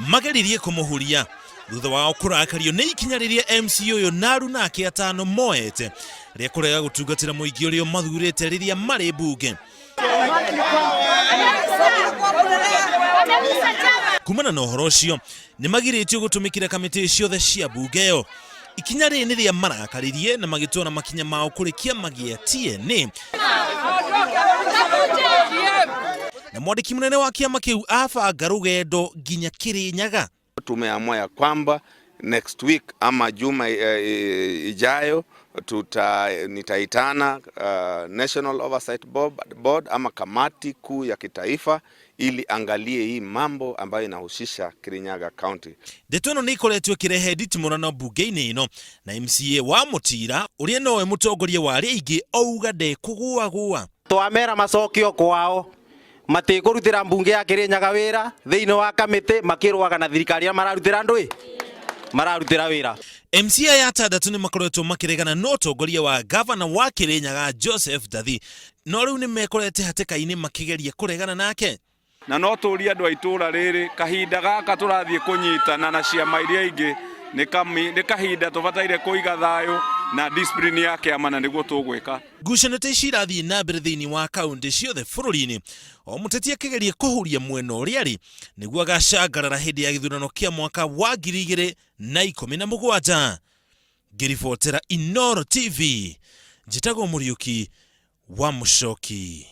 mageririe kumuhuria thutha wao kurakario ni ikinya riria MC uyu naru nake atano moete ria kurega gutungatira muingi urio mathurite riria mari bunge. Kumana na uhoro ucio ni magiritio gutumikira kamiti ciothe cia bunge yo. Ikinya ri ni ria marakaririe na magitona makinya mao kurikia magia TNA. Na mwandiki munene wa kiama kiu abanga rugendo nginya Kirinyaga. Tumeamua ya kwamba next week ama juma ijayo nitaitana National Oversight Board ama kamati kuu ya kitaifa ili angalie hii mambo ambayo inahusisha Kirinyaga County. Ndetono ni ikoretwo kirehe nditimurano bunge-ini ino na MCA wa Mutira uria nowe mutongoria wa aria ingi auga ndekugua. Twamera macokio kwao matikurutira mbunge ya Kirinyaga wira thiini wa kamiti makirwaga na thirikari mararutira ndui mararutira wira. MCA ya tandatu ni makoretwo makiregana no tongoria wa governor wa Kirinyaga Joseph Dathi no riu ni mekorete hateka-ini makigeria kuregana nake. Na no turia andu aitura riri kahinda gaka turathie kunyitana na ciama iria ingi ni kahinda tubataire kuiga thayo na discipline yake amana niguo tugwika. Ngucanio ta ici irathie na mbere thiini wa kaunti ciothe bururi-ini o muteti akigeria kuhuria mwena uria ri niguo agacangarara hindi ya githurano kia mwaka wa 2017. Ngiribotera Inooro TV njitagwo Muriuki wa Muchoki.